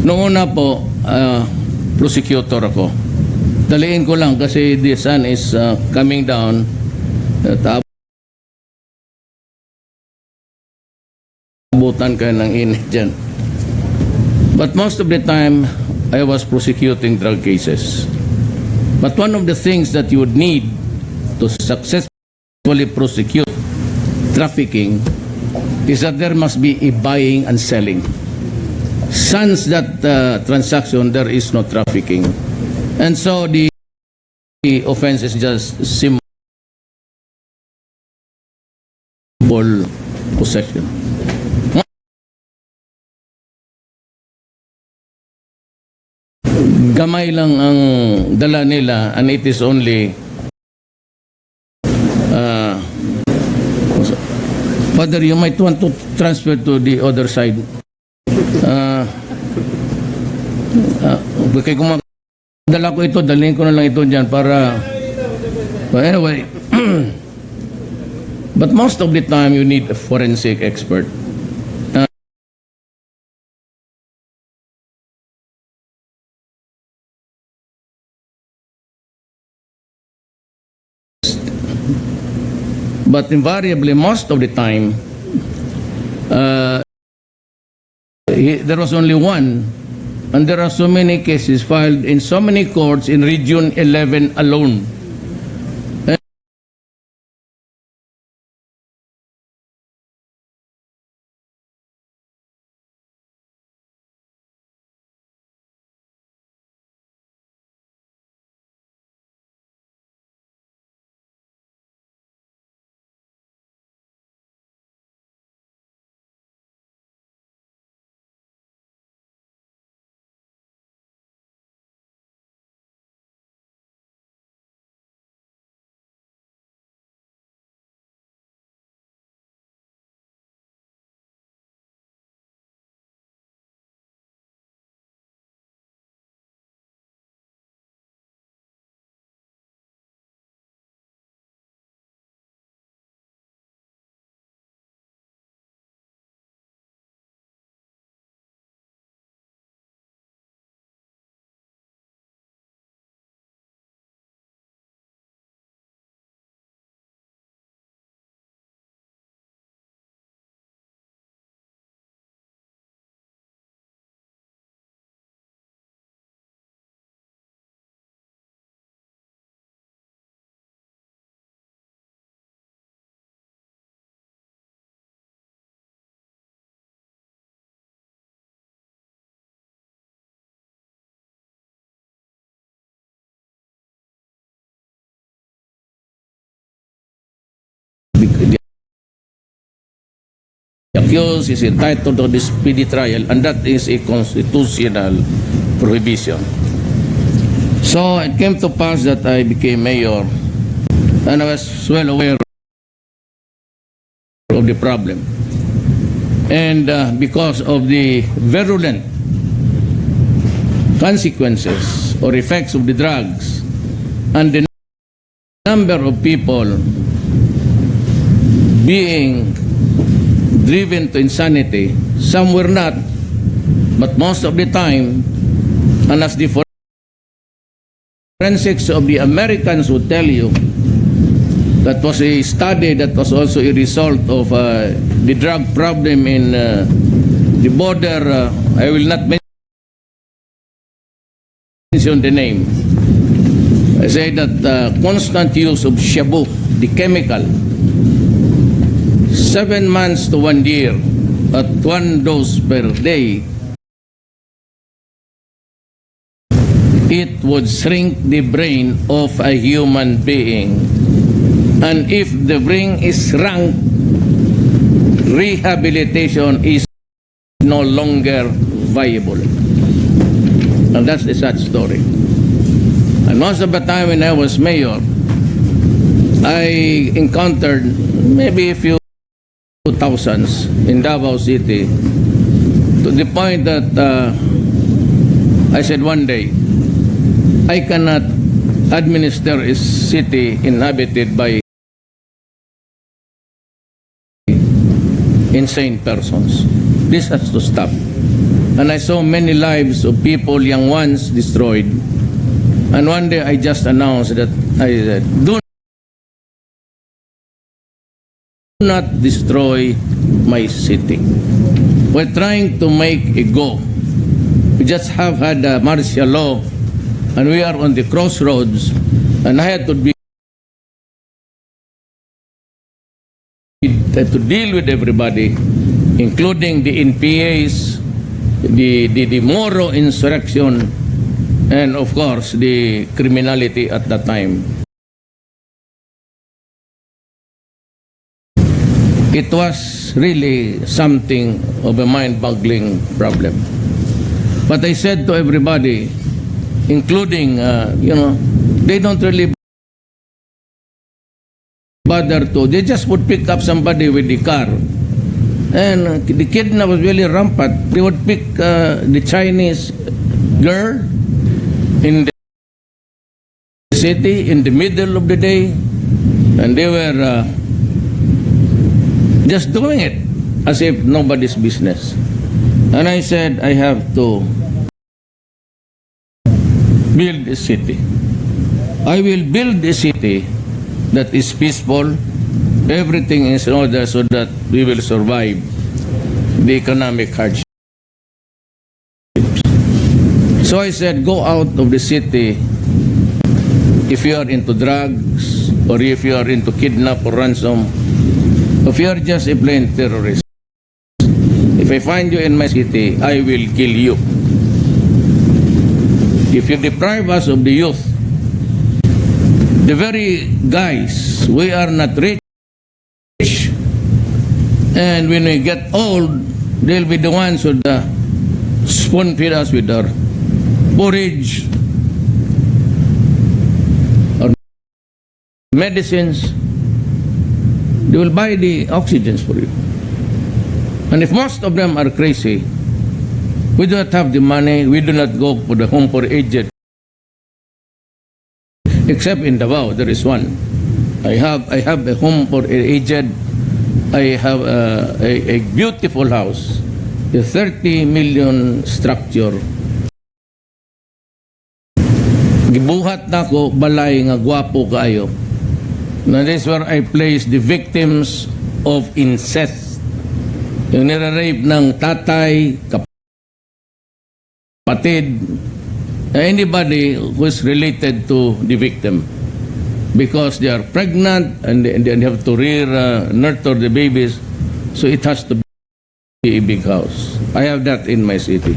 Noong una po, prosecutor ako. Daliin ko lang kasi the sun is coming down. Abutan kayo ng init dyan. But most of the time, I was prosecuting drug cases. But one of the things that you would need to successfully prosecute trafficking is that there must be a buying and selling. Sans that transaction, there is no trafficking. And so the offense is just simple possession. Gamay lang ang dala nila and it is only Father, you might want to transfer to the other side. Kaya kung dala ko ito, dalhin ko na lang ito dyan para but anyway but most of the time you need a forensic expert. But invariably, most of the time, there was only one, and there are so many cases filed in so many courts in Region 11 alone. The accused is entitled to this speedy trial, and that is a constitutional prohibition. So it came to pass that I became mayor, and I was well aware of the problem. And because of the virulent consequences or effects of the drugs and the number of people being driven to insanity, some were not, but most of the time, and as the forensics of the Americans would tell you, that was a study that was also a result of the drug problem in the border. I will not mention the name. I say that constant use of shabu, the chemical, 7 months to 1 year at 1 dose per day, it would shrink the brain of a human being. And if the brain is shrunk, rehabilitation is no longer viable. And that's the sad story. And most of the time when I was mayor, I encountered maybe a few thousands in Davao City, to the point that I said one day, I cannot administer a city inhabited by insane persons. This has to stop. And I saw many lives of people, young ones, destroyed. And one day I just announced that I said, do not destroy my city. We're trying to make a go. We just have had a martial law, and we are on the crossroads, and I had to deal with everybody, including the NPAs, the Moro insurrection, and of course the criminality at that time. It was really something of a mind-boggling problem. But I said to everybody, including, they don't really bother to, they just would pick up somebody with the car. And the kidnap was really rampant. They would pick the Chinese girl in the city in the middle of the day, and they were just doing it as if nobody's business. And I said, I have to build a city. I will build a city that is peaceful, everything is in order so that we will survive the economic hardships. So I said, go out of the city if you are into drugs, or if you are into kidnap or ransom, if you are just a plain terrorist. If I find you in my city, I will kill you. If you deprive us of the youth, the very guys, we are not rich, and when we get old, they'll be the ones who spoon feed us with our porridge or medicines. They will buy the oxygens for you. And if most of them are crazy, we do not have the money, we do not go for the home for aged. Except in Davao, there is one. I have a home for aged. I have a beautiful house, a 30 million structure. Gibuhat na ko, balay nga gwapo kayo. Now this is where I place the victims of incest. Yung nire-rape ng tatay, kapatid, anybody who is related to the victim. Because they are pregnant and they have to nurture the babies. So it has to be a big house. I have that in my city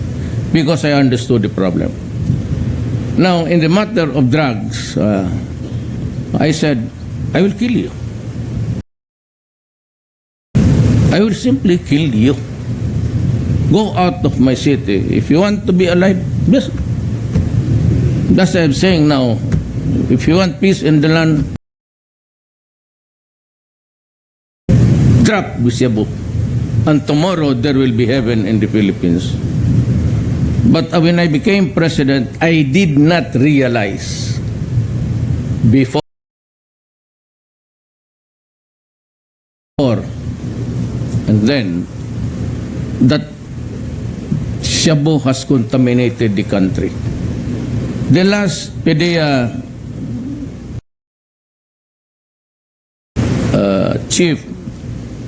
because I understood the problem. Now, in the matter of drugs, I said, I will kill you. I will simply kill you. Go out of my city. If you want to be alive, just that's what I'm saying now. If you want peace in the land, drop Busiabu. And tomorrow there will be heaven in the Philippines. But when I became president, I did not realize before and then that Shabu has contaminated the country. The last PDEA chief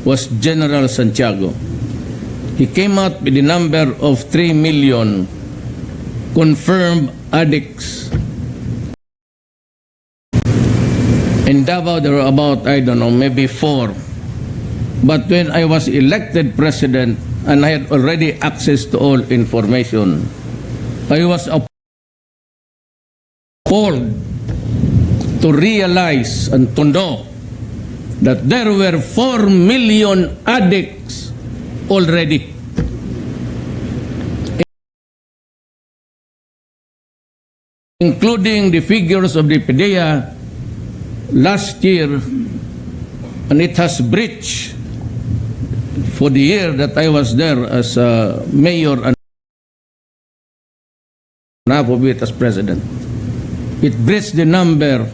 was General Santiago. He came out with the number of 3 million confirmed addicts. In Davao, there were about, I don't know, maybe 4. But when I was elected president and I had already access to all information, I was appalled to realize and to know that there were 4 million addicts already. Including the figures of the PDEA last year, and it has breached for the year that I was there as mayor and half of it as president. It breached the number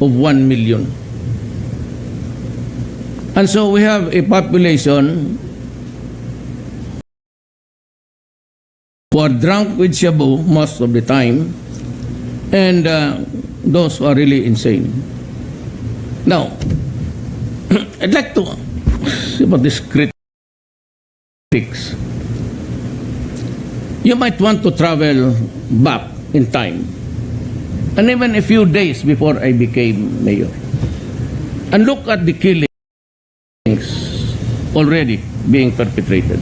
of 1 million. And so we have a population who are drunk with shabu most of the time, and those who are really insane. Now, I'd like to see about this critics. You might want to travel back in time, and even a few days before I became mayor, and look at the killings already being perpetrated.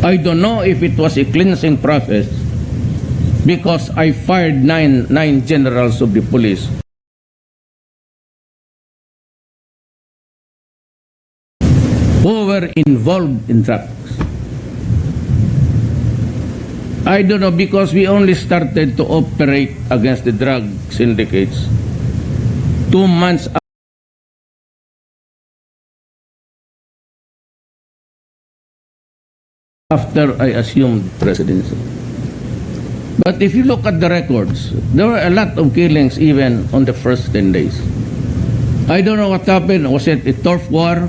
I don't know if it was a cleansing process because I fired nine generals of the police who were involved in drugs. I don't know, because we only started to operate against the drug syndicates 2 months after I assumed presidency. But if you look at the records, there were a lot of killings even on the first 10 days. I don't know what happened. Was it a turf war?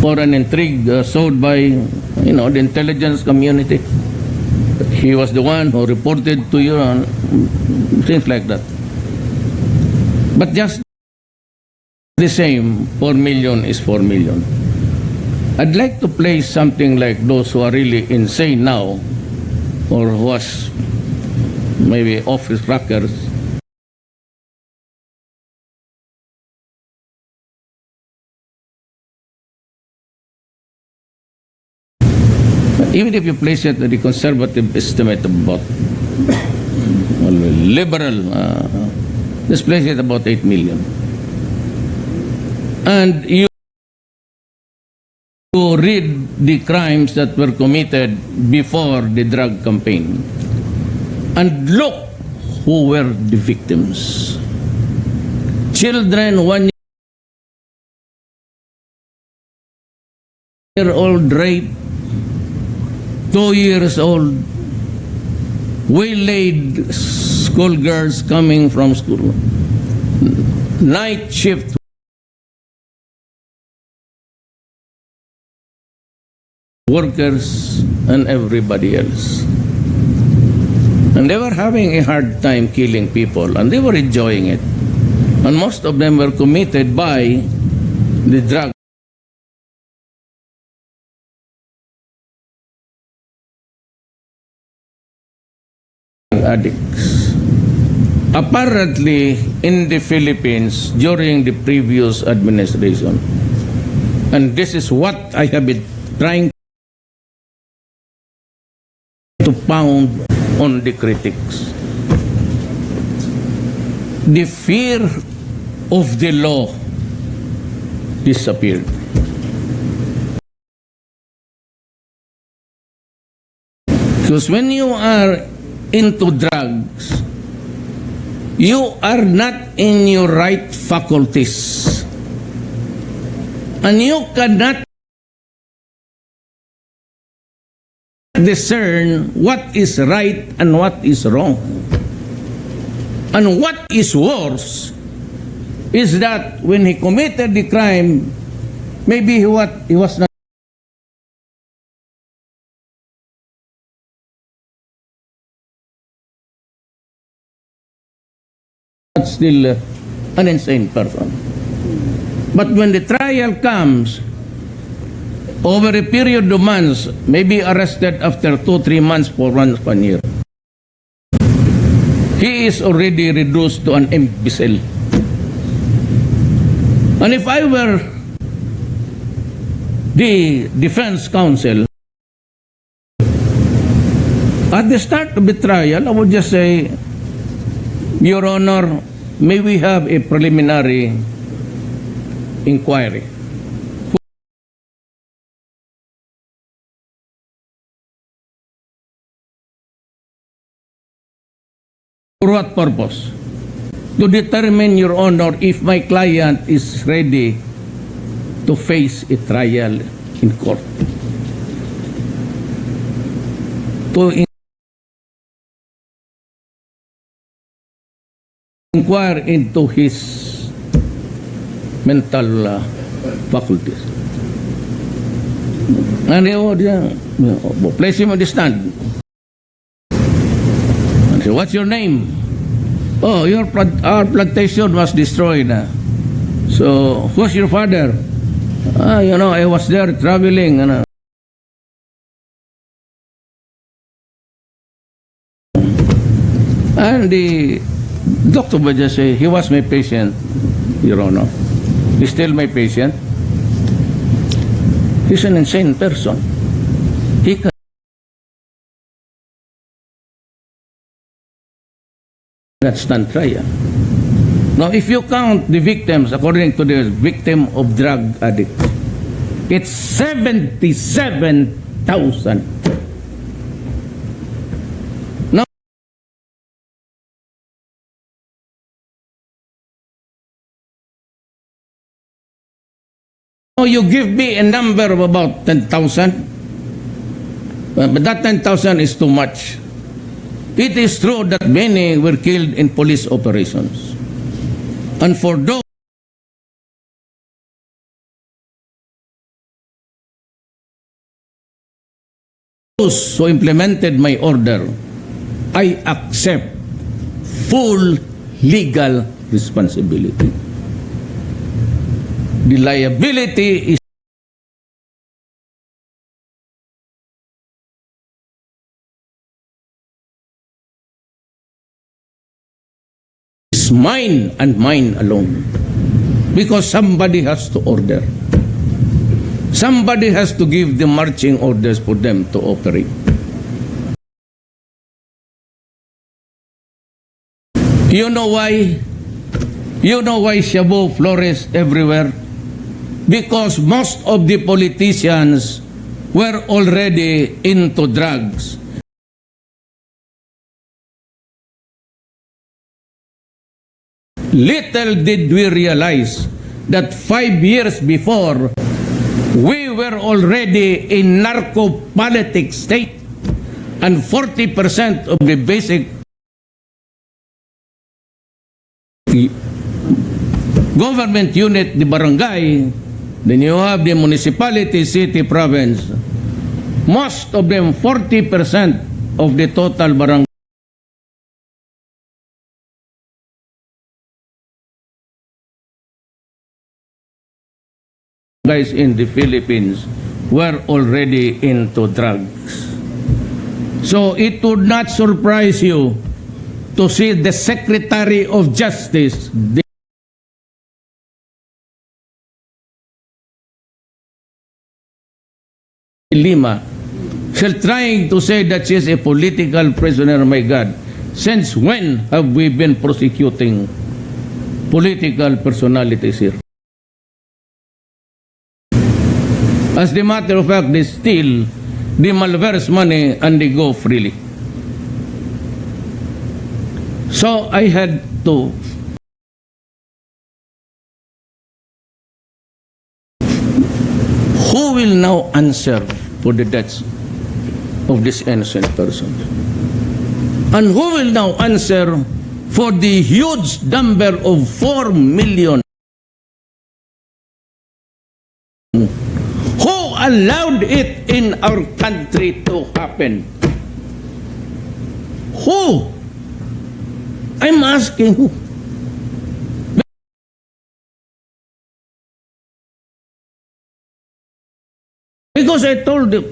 Or an intrigue sowed by, the intelligence community? He was the one who reported to you and things like that. But just the same, 4 million is 4 million. I'd like to play something like those who are really insane now, or who was maybe office rockers. Even if you place it at the conservative estimate of about, liberal, let's place it about 8 million. And you read the crimes that were committed before the drug campaign, and look who were the victims. Children, 1 year old rape, 2 years old, waylaid schoolgirls coming from school, night shift workers, and everybody else. And they were having a hard time killing people, and they were enjoying it. And most of them were committed by the drug addicts. Apparently, in the Philippines, during the previous administration, and this is what I have been trying to pound on the critics, the fear of the law disappeared. Because when you are into drugs, you are not in your right faculties, and you cannot discern what is right and what is wrong. And what is worse is that when he committed the crime, maybe he was not still an insane person. But when the trial comes, over a period of months, maybe arrested after 2-3 months for 1 year, he is already reduced to an imbecile. And if I were the defense counsel, at the start of the trial, I would just say, Your Honor, may we have a preliminary inquiry? For what purpose? To determine, Your Honor, if my client is ready to face a trial in court. To inquire into his mental faculties. And place him on the stand. And say, what's your name? Oh, our plantation was destroyed. So, who's your father? I was there traveling. And the doctor would just say, he was my patient, Your Honor. He's still my patient. He's an insane person. He cannot stand trial. Now, if you count the victims, according to the victim of drug addict, it's 77,000. Now, you give me a number of about 10,000, but that 10,000 is too much. It is true that many were killed in police operations. And for those who implemented my order, I accept full legal responsibility. The liability is mine and mine alone, because somebody has to order. Somebody has to give the marching orders for them to operate. You know why? You know why shabu flourished everywhere? Because most of the politicians were already into drugs. Little did we realize that 5 years before, we were already in narco-politic state, and 40% of the basic government unit, the barangay, then you have the municipality, city, province. Most of them, 40% of the total barangay guys in the Philippines were already into drugs. So it would not surprise you to see the Secretary of Justice Lima, still trying to say that she is a political prisoner. My God, since when have we been prosecuting political personalities here? As the matter of fact, they steal the malverse money and they go freely. So I had to who will now answer for the deaths of this innocent person? And who will now answer for the huge number of 4 million who allowed it in our country to happen? Who? I'm asking who? Because I told them,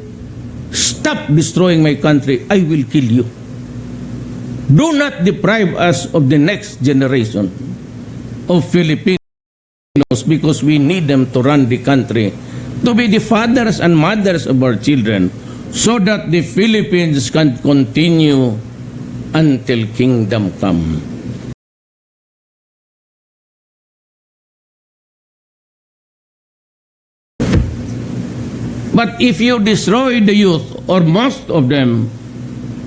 stop destroying my country, I will kill you. Do not deprive us of the next generation of Filipinos, because we need them to run the country, to be the fathers and mothers of our children, so that the Philippines can continue until kingdom come. But if you destroy the youth, or most of them,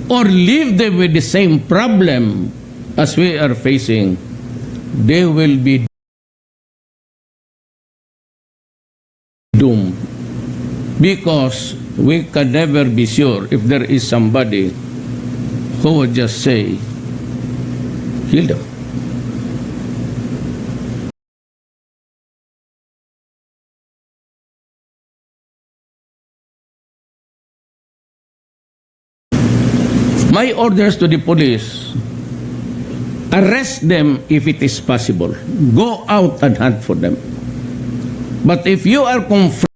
or leave them with the same problem as we are facing, they will be doomed. Because we can never be sure if there is somebody who would just say, kill them. my orders to the police, arrest them if it is possible. Go out and hunt for them. But if you are confronted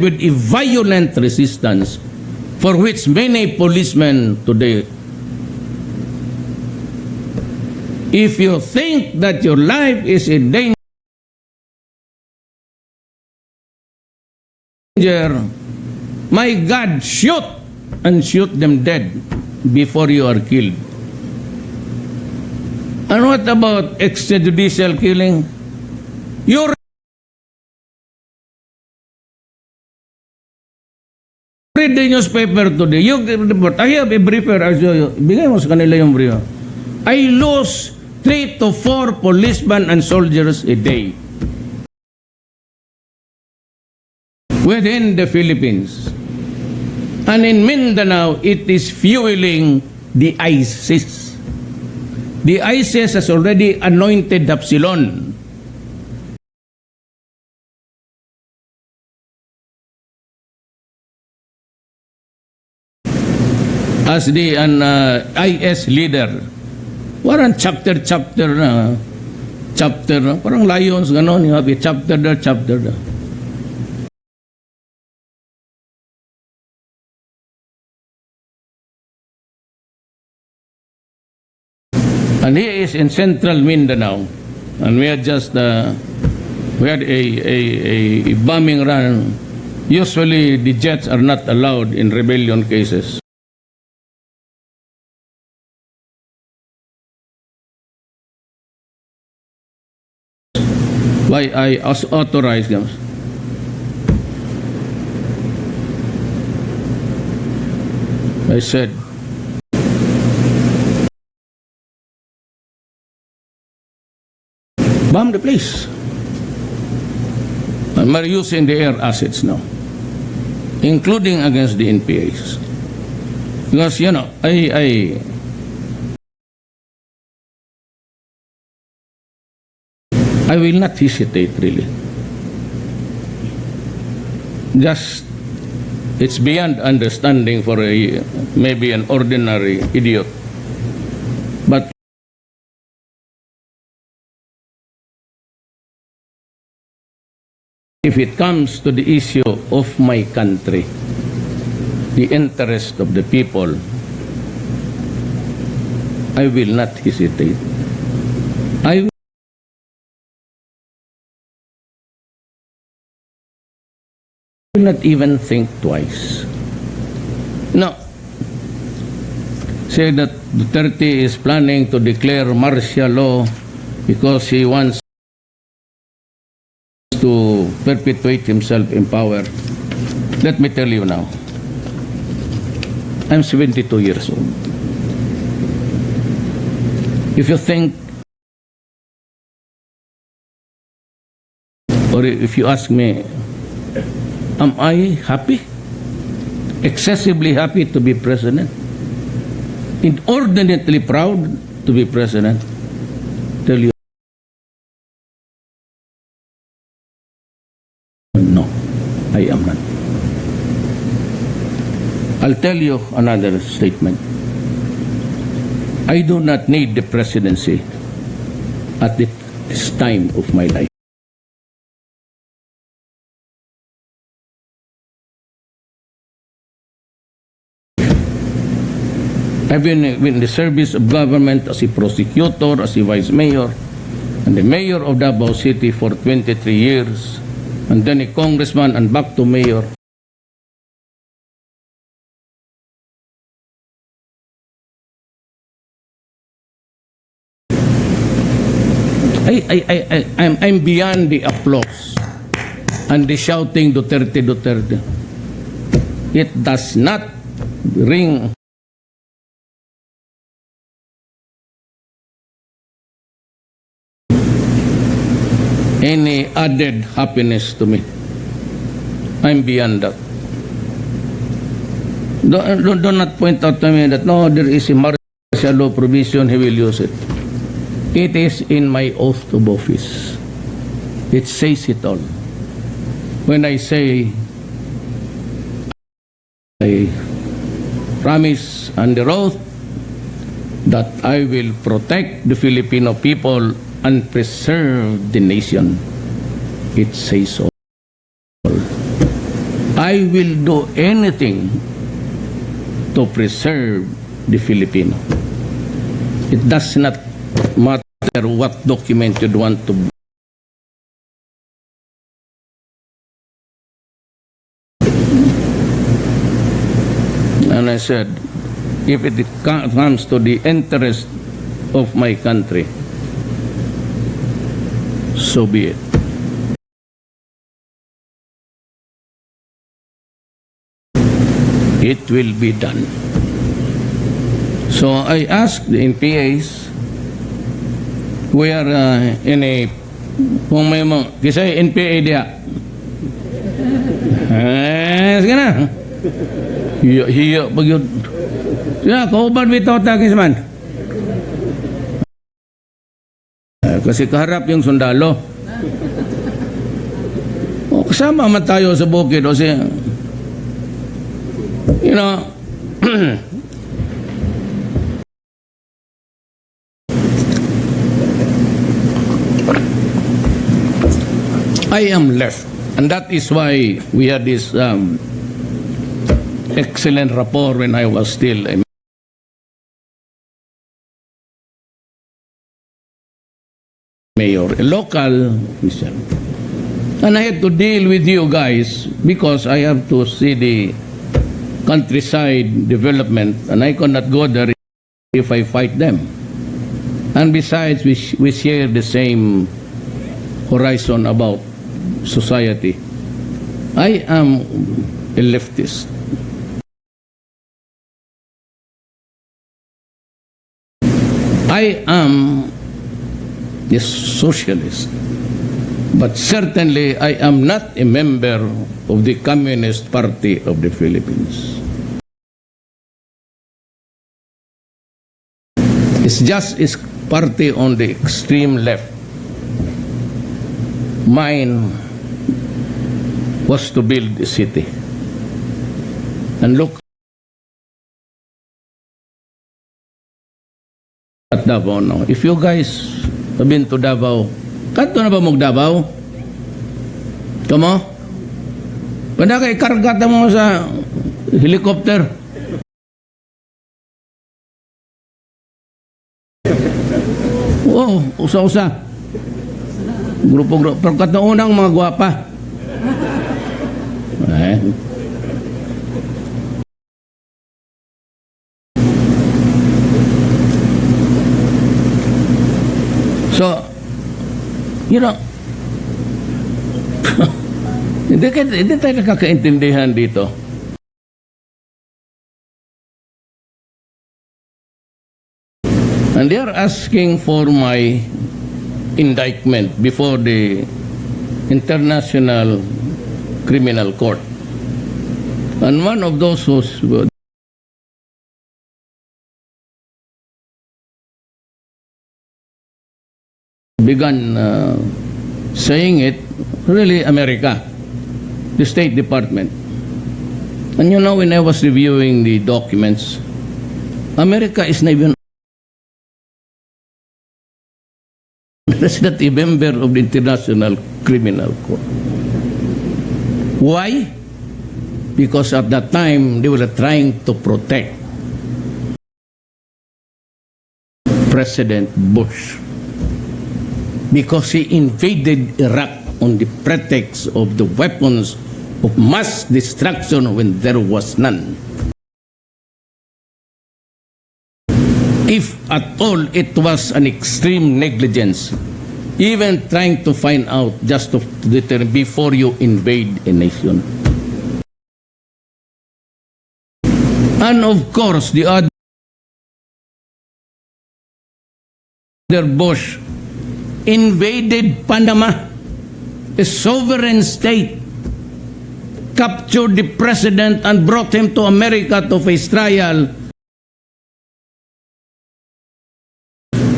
with a violent resistance, for which many policemen today, if you think that your life is in danger, my God, shoot and shoot them dead before you are killed. And what about extrajudicial killing? You read the newspaper today. You report, I have a briefer. Bigay mo sa kanila yung briefer. I lose 3 to 4 policemen and soldiers a day within the Philippines. And in Mindanao, it is fueling the ISIS. The ISIS has already anointed Absalom. As the IS leader. Parang chapter na. Parang lions, gano'n. You have a chapter there. And he is in central Mindanao. And we had just, we had a bombing run. Usually, the jets are not allowed in rebellion cases. Why I authorized them. I said, bomb the place. And we're using the air assets now, including against the NPAs. Because, you know, I will not hesitate, really. Just, it's beyond understanding for maybe an ordinary idiot. But if it comes to the issue of my country, the interest of the people, I will not hesitate. I will not even think twice. No. Say that Duterte is planning to declare martial law because he wants to perpetuate himself in power. Let me tell you now. I'm 72 years old. If you think, or if you ask me, am I happy? Excessively happy to be president? Inordinately proud to be president? Tell you, no, I am not. I'll tell you another statement. I do not need the presidency at this time of my life. I've been in the service of government as a prosecutor, as a vice mayor, and the mayor of Davao City for 23 years, and then a congressman and back to mayor. I'm beyond the applause and the shouting Duterte, Duterte. It does not ring any added happiness to me. I'm beyond that. Do not point out to me that no, there is a martial law provision, he will use it. It is in my oath of office. It says it all. When I say promise under oath that I will protect the Filipino people and preserve the nation. It says all. I will do anything to preserve the Filipino. It does not matter what document you'd want to. And I said, if it comes to the interest of my country, so be it. It will be done. So I asked the NPAs, we are in a, kung may mo, kasi NPA dia. Sige na. Hiyo, pag yun. Sige, kauban bitaw takis man. Kasi kaharap yung sundalo. O, kasama man tayo sa bukid. O siya, you know, I am left. And that is why we had this excellent rapport when I was still a mayor, a local mission. And I had to deal with you guys because I have to see the countryside development, and I cannot go there if I fight them. And besides, we share the same horizon about society. I am a leftist. I am a socialist. But certainly, I am not a member of the Communist Party of the Philippines. It's just a party on the extreme left. Mine was to build a city. And look at Davao now. If you guys have been to Davao, kanto na ba mong Davao? Kamo? Pwede ka ikargata mo sa helicopter. Oo, usa-usa. Grupo-grupo. Pero kataunang mga gwapa. So, you know, hindi tayo nakakaintindihan dito. And they are asking for my indictment before the International Criminal Court. And one of those who began saying it, really America, the State Department. And you know, when I was reviewing the documents, America is not even that's not a member of the International Criminal Court. Why? Because at that time, they were trying to protect President Bush. Because he invaded Iraq on the pretext of the weapons of mass destruction when there was none. If at all it was an extreme negligence, even trying to find out just to determine before you invade a nation. And of course, the other Bush invaded Panama, a sovereign state, captured the president and brought him to America to face trial.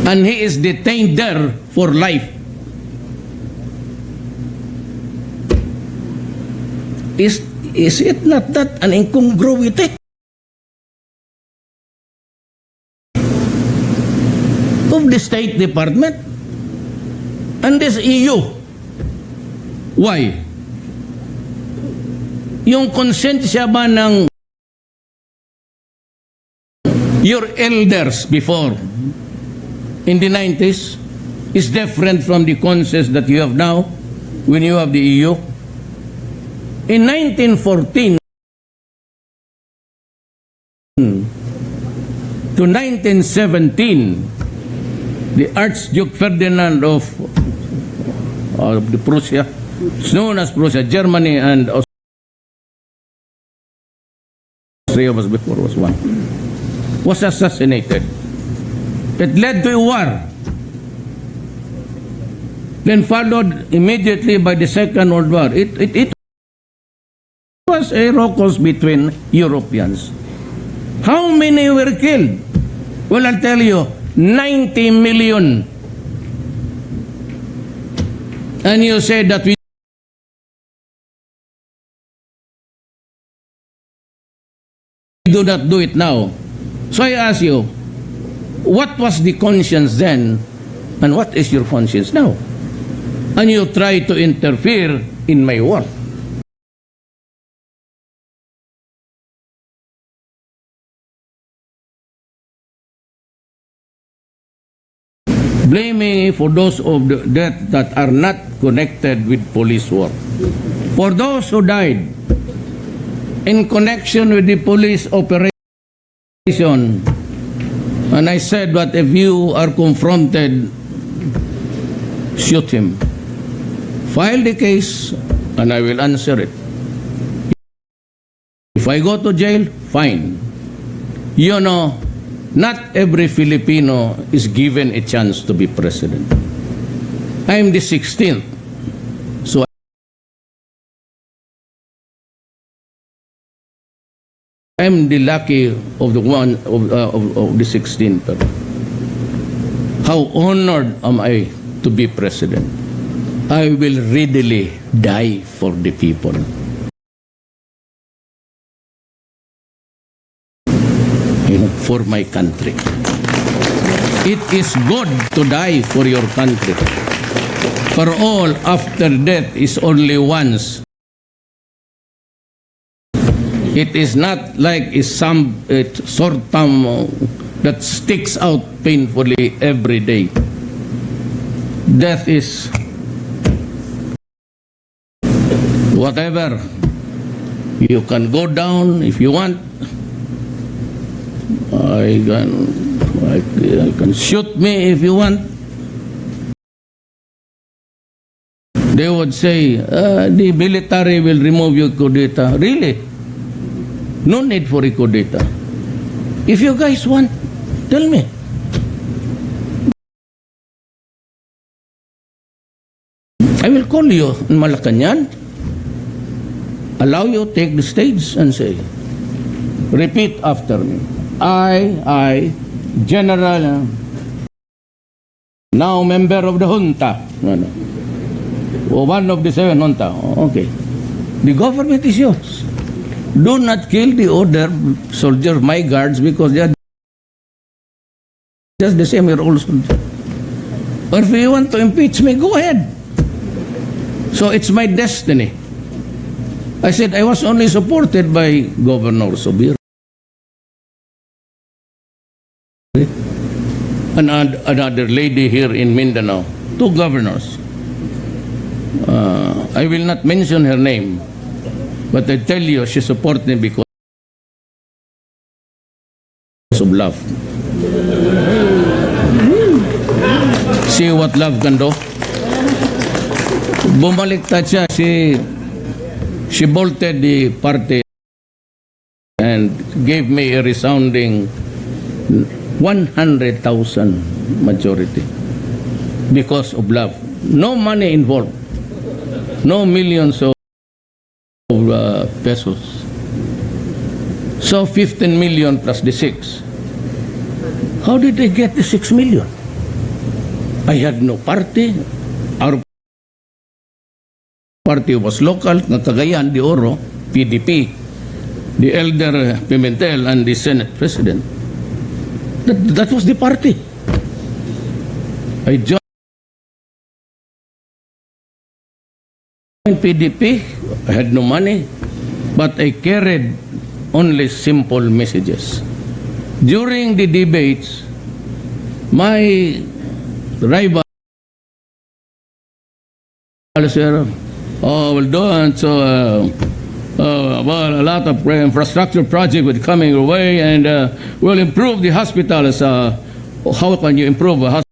And he is detained there for life. Is it not that an incongruity? the State Department and this EU. Why? Yung konsensya ba ng your elders before in the 90s is different from the conscience that you have now when you have the EU? In 1914 to 1917, the Archduke Ferdinand of the Prussia, known as Prussia, Germany and Austria was before, was one, was assassinated. It led to a war. Then followed immediately by the Second World War. It was a ruckus between Europeans. How many were killed? Well, I'll tell you, 90 million. And you say that we do not do it now. So I ask you, what was the conscience then and what is your conscience now? And you try to interfere in my work. Blame me for those of the death that are not connected with police work. For those who died in connection with the police operation, and I said, but if you are confronted, shoot him. File the case, and I will answer it. If I go to jail, fine. You know, not every Filipino is given a chance to be president. I am the 16th. So I am the lucky of the one of the 16th. How honored am I to be president? I will readily die for the people. For my country. It is good to die for your country. For all, after death is only once. It is not like a short term that sticks out painfully every day. Death is whatever. You can go down if you want. I can shoot me if you want. They would say, the military will remove your coup d'etat. Really? No need for a coup d'etat. If you guys want, tell me. I will call you in Malacanang. Allow you take the stage and say, repeat after me. I, General, now member of the junta, or one of the 7 junta. Okay. The government is yours. Do not kill the other soldiers, my guards, because they are just the same year old soldiers. Or if you want to impeach me, go ahead. So it's my destiny. I said I was only supported by Governor Subir. Another lady here in Mindanao, 2 governors. I will not mention her name, but I tell you, she supported me because of love. See what love can do? Bumaliktad siya, she bolted the party and gave me a resounding 100,000 majority because of love. No money involved. No millions of pesos. So 15 million plus the 6. How did they get the 6 million? I had no party. Our party was local, Cagayan de Oro, PDP, the elder Pimentel, and the Senate President. That was the party. I joined PDP. I had no money, but I carried only simple messages. During the debates, my rival said, we'll do it. So, well, a lot of infrastructure projects will coming your way, and we'll improve the hospitals. How can you improve a hospital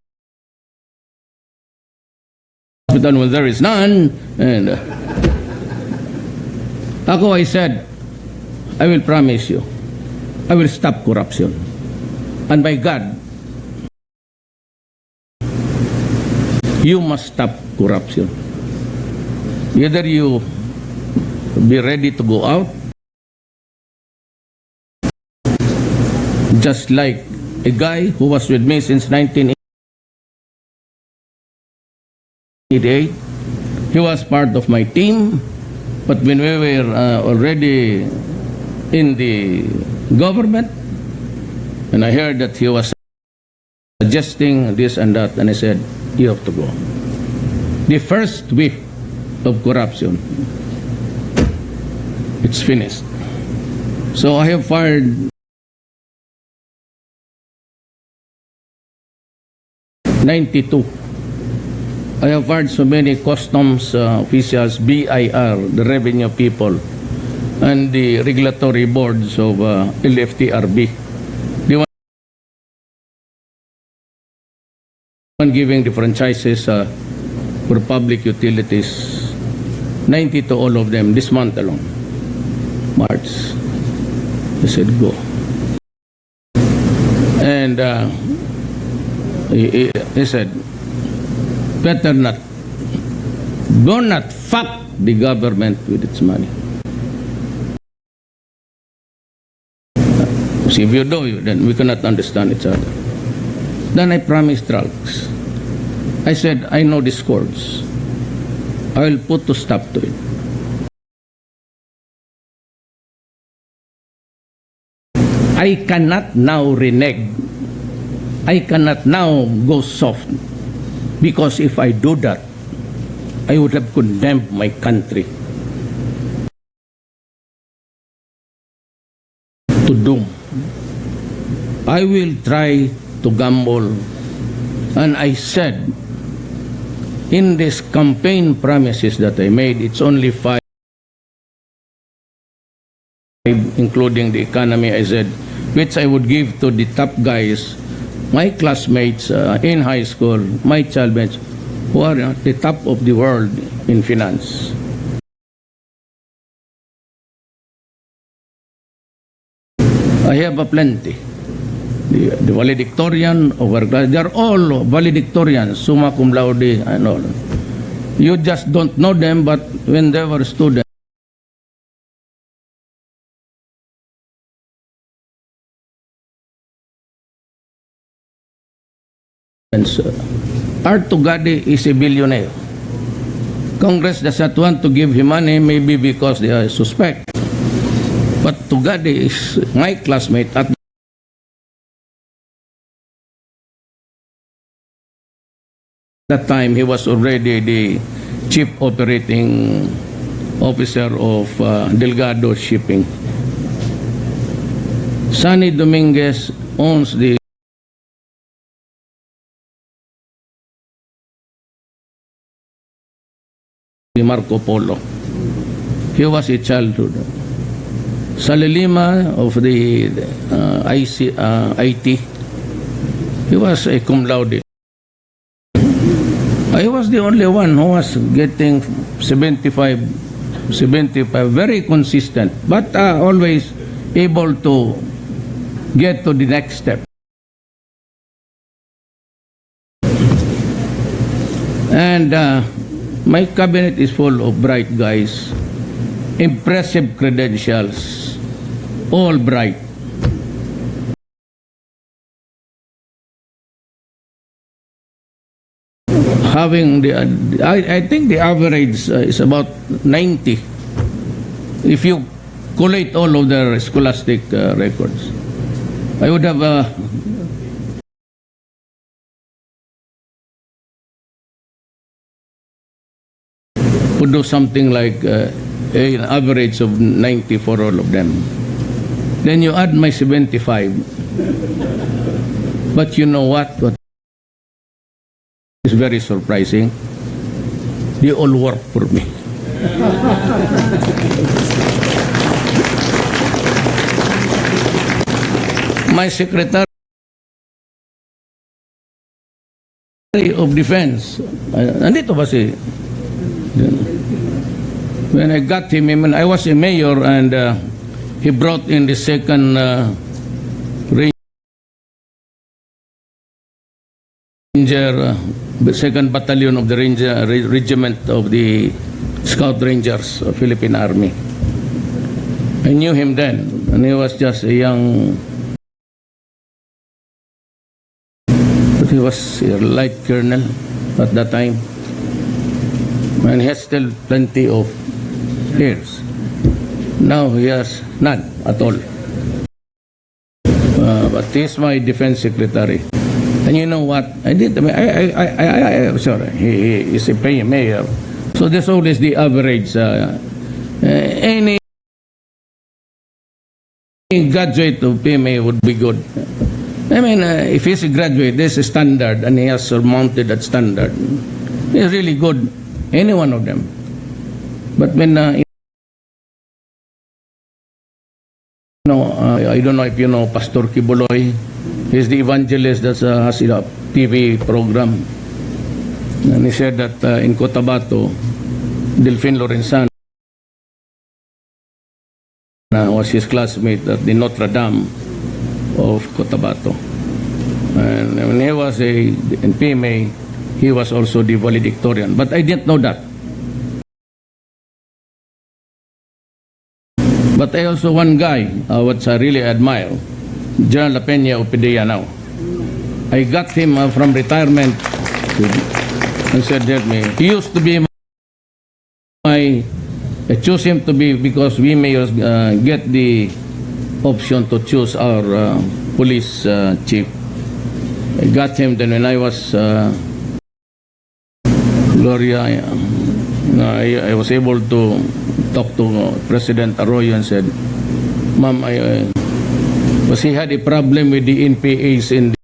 when there is none? And I said, I will promise you, I will stop corruption. And by God, you must stop corruption. Either you be ready to go out, just like a guy who was with me since 1988. He was part of my team, but when we were already in the government, and I heard that he was suggesting this and that, and I said, you have to go. The first whiff of corruption, it's finished. So I have fired 92. I have fired so many customs officials, BIR, the revenue people, and the regulatory boards of LFTRB. The one giving the franchises for public utilities, 90 to all of them this month alone, March. I said, go. And he said, better not, do not fuck the government with its money. See, if you do, then we cannot understand each other. Then I promised drugs. I said, I know these courts. I will put a stop to it. I cannot now renege. I cannot now go soft. Because if I do that, I would have condemned my country to doom. I will try to gamble. And I said, in these campaign promises that I made, it's only 5, including the economy, I said, which I would give to the top guys, my classmates in high school, my childmates, who are at the top of the world in finance. I have a plenty. The valedictorian, overclass, they are all valedictorians, summa cum laude, and all. You just don't know them, but when they were students, Art Tugade is a billionaire. Congress does not want to give him money, maybe because they are suspect. But Tugade is my classmate. At that time, he was already the chief operating officer of Delgado Shipping. Sonny Dominguez owns the Marco Polo. He was a childhood. Salilima of the IT, he was a cum laude. I was the only one who was getting 75, very consistent, but always able to get to the next step. And my cabinet is full of bright guys, impressive credentials, all bright. Having I think the average is about 90 if you collate all of their scholastic records. I would have would do something like an average of 90 for all of them. Then you add my 75. But you know what? What is very surprising? They all work for me. My secretary of Defense, nandito ba si? When I got him, when I was a mayor, and he brought in the second Ranger, second battalion of the Ranger regiment of the Scout Rangers of Philippine Army. I knew him then, and he was just a young. But he was a light colonel at that time, and he has still plenty of hairs. Now he has none at all. But he's my defense secretary. And you know what? Sorry, he is a mayor. So there's always the average. Any graduate of PMA would be good. I mean, if he's a graduate, there's a standard, and he has surmounted that standard. He's really good, any one of them. But when, I don't know if you know Pastor Kibuloy. He's the evangelist that has a TV program. And he said that in Cotabato, Delfin Lorenzana was his classmate at the Notre Dame of Cotabato. And when he was in PMA, he was also the valedictorian. But I didn't know that. But I also, one guy, which I really admire, General La Peña of Padilla now. I got him from retirement and said that he used to be I chose him to be because we mayors get the option to choose our police chief. I got him then when I was Gloria. I was able to talk to President Arroyo and said, Ma'am, because he had a problem with the NPAs in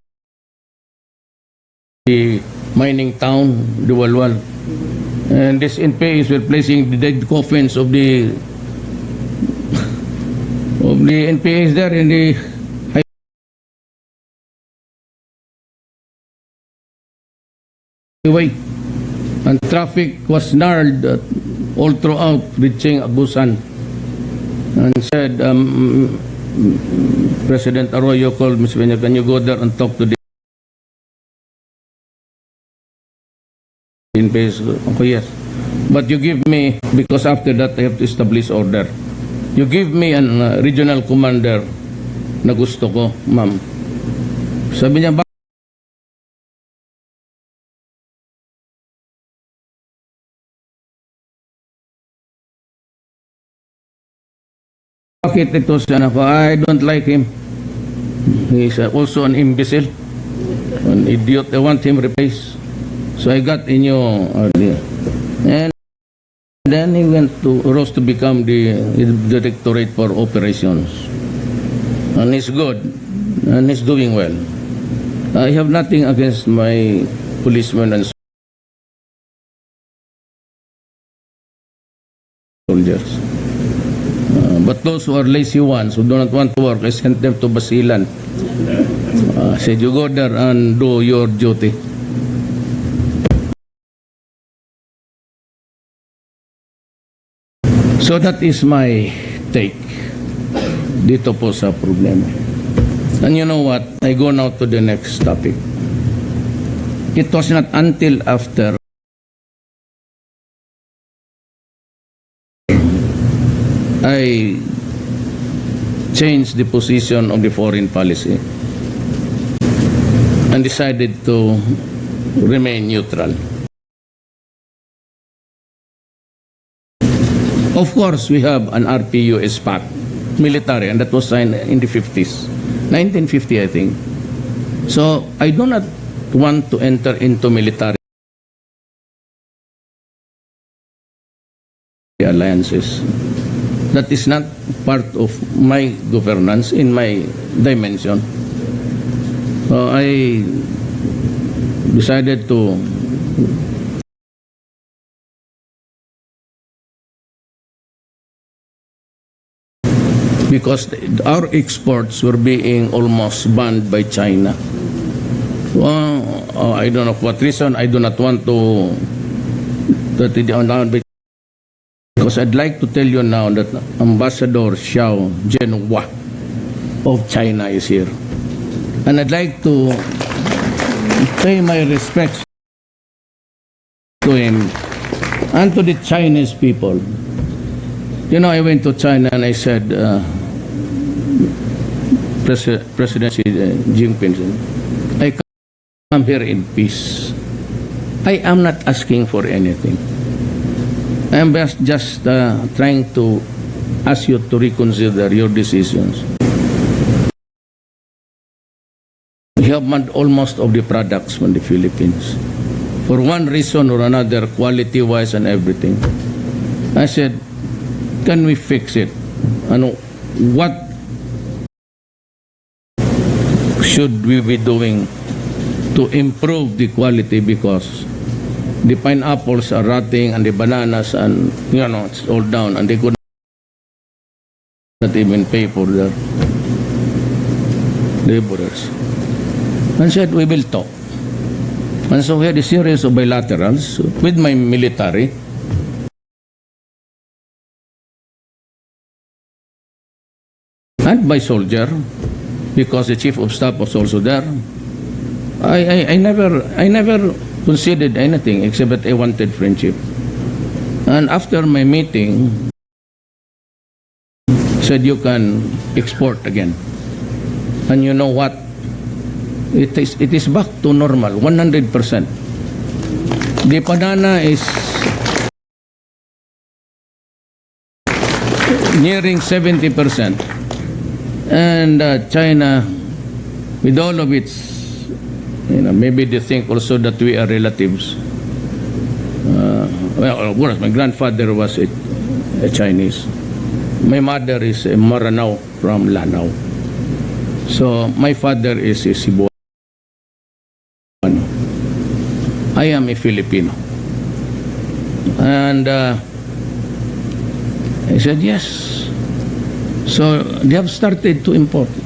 the mining town, the Walwal. And these NPAs were placing the dead coffins of the NPAs there in the highway. And traffic was snarled all throughout, reaching Abusan. And said, President Arroyo called Ms. Peña, can you go there and talk to the NPAs? Okay, yes. But you give me, because after that I have to establish order. You give me an regional commander na gusto ko, ma'am. Sabi niya, bakit ito siya na ko? I don't like him. He's also an imbecile, an idiot. I want him replaced. So I got in your idea. And then he rose to become the Directorate for Operations. And he's good. And he's doing well. I have nothing against my policemen and soldiers. But those who are lazy ones, who do not want to work, I sent them to Basilan. Said, you go there and do your duty. So that is my take dito po sa problema. And you know what? I go now to the next topic. It was not until after I changed the position of the foreign policy and decided to remain neutral. Of course, we have an RPUS pact, military, and that was signed in the 50s, 1950, I think. So I do not want to enter into military alliances. That is not part of my governance in my dimension. So I decided to because our exports were being almost banned by China. Well, I don't know for what reason. I do not want to because I'd like to tell you now that Ambassador Xiao Zhenhua of China is here. And I'd like to pay my respects to him and to the Chinese people. You know, I went to China and I said, President Xi Jinping, I come here in peace. I am not asking for anything. I am just trying to ask you to reconsider your decisions. We have almost of the products from the Philippines. For one reason or another, quality-wise and everything. I said, can we fix it? And what should we be doing to improve the quality, because the pineapples are rotting and the bananas and, you know, it's all down and they could not even pay for their laborers. And said, we will talk. And so we had a series of bilaterals with my military. And my soldier, because the chief of staff was also there. I never considered anything except that I wanted friendship. And after my meeting, said you can export again. And you know what? It is back to normal, 100%. The banana is nearing 70%. And China, with all of its, you know, maybe they think also that we are relatives. Well, of course, my grandfather was a Chinese. My mother is a Maranao from Lanao. So my father is a Cebuano. I am a Filipino. And I said, yes. So they have started to import it.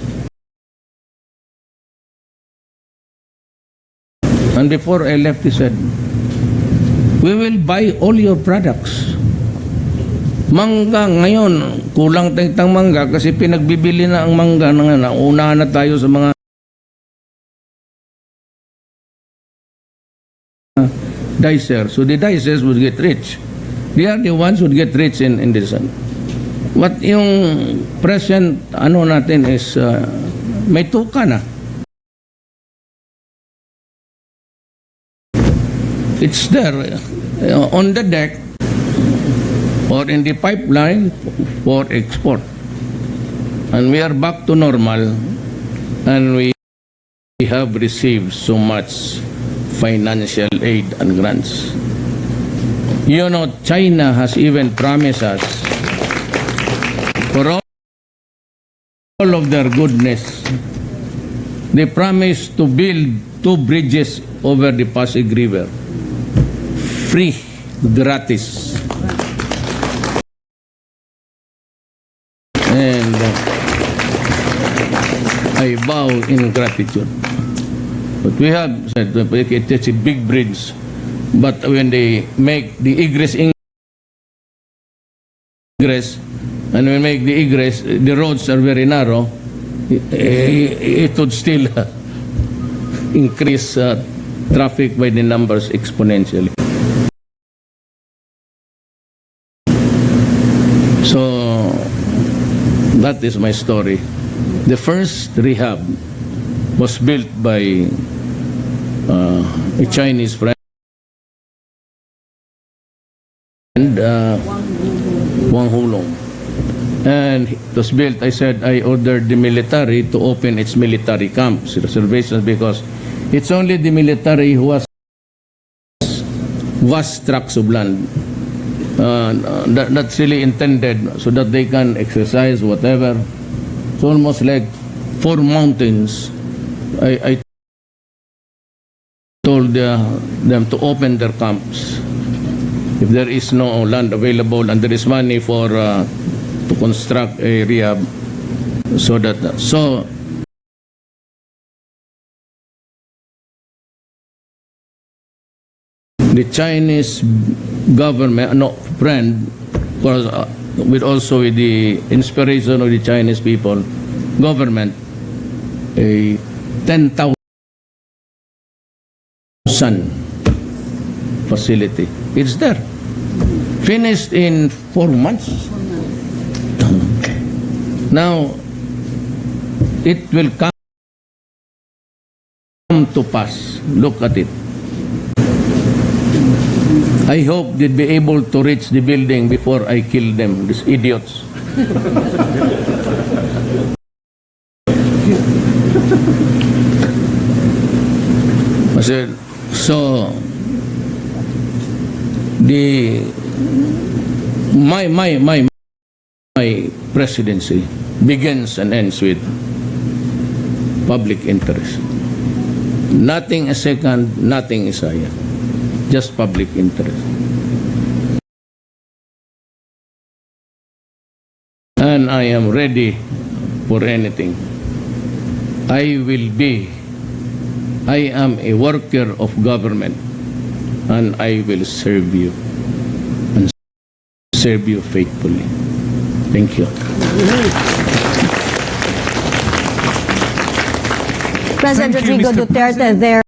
And before I left, he said, we will buy all your products. Mangga ngayon, kulang tayong mangga kasi pinagbibili na ang mangga na naunahan na tayo sa mga dicers. So the dicers would get rich. They are the ones who would get rich in this. What yung present ano natin is may tuka na. It's there on the deck or in the pipeline for export. And we are back to normal, and we have received so much financial aid and grants. You know, China has even promised us, for all of their goodness, they promised to build 2 bridges over the Pasig River. Free, gratis. And I bow in gratitude. But we have said it's a big bridge. But when they make the egress, and we make the egress, the roads are very narrow, it would still increase traffic by the numbers exponentially. So that is my story. The first rehab was built by a Chinese friend, Wang Hulong. And it was built, I said, I ordered the military to open its military camps, reservations, because it's only the military who has vast tracts of land. that's really intended so that they can exercise whatever. It's almost like 4 mountains. I told them to open their camps if there is no land available and there is money for to construct a rehab, so that the Chinese government, friend, with also with the inspiration of the Chinese people, government, a 10,000 facility. It's there. Finished in 4 months. Now, it will come to pass. Look at it. I hope they'd be able to reach the building before I kill them, these idiots. I said, so my presidency begins and ends with public interest. Nothing is second, nothing is higher. Just public interest. And I am ready for anything. I am a worker of government, and I will serve you, and serve you faithfully. Thank you. President Thank you, Rodrigo Mr. Duterte there.